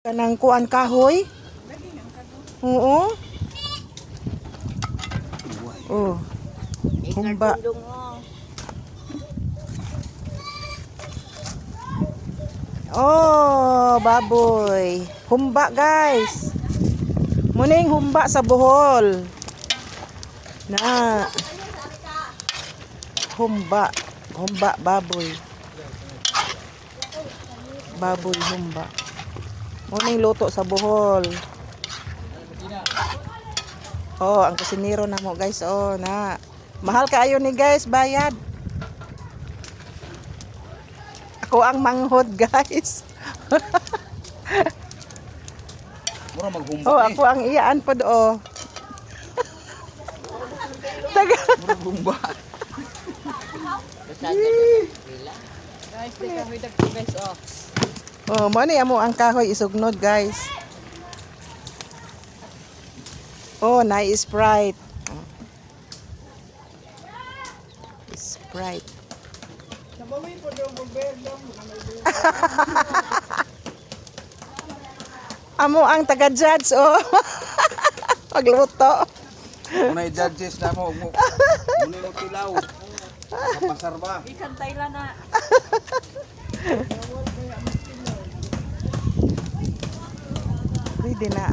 Kanang kuan kahoy? Oo. Oh. Humba. Oh, baboy. Humba, guys. Muning humba sa Bohol. Na. Humba. Humba baboy. Baboy humba. Muning luto sa Bohol. Oh, ang kusinero na mo, guys. Oh, na. Mahal kaayo ni guys, bayad. Ako ang manghod, guys. Mura maghumba. Oh, ako ang iyaan pod oh. Taga. Mura maghumba. Guys, di kami dagko guys oh. Oh, mo ni amo ang kahoy isugnod, guys. Oh, nice Sprite. Sprite. Amo ang taga-judge oh. Pagluto. Muna i-judges na mo. Muna mo tilaw. Kapasar ba? Ikan Thailand na. Pwede na.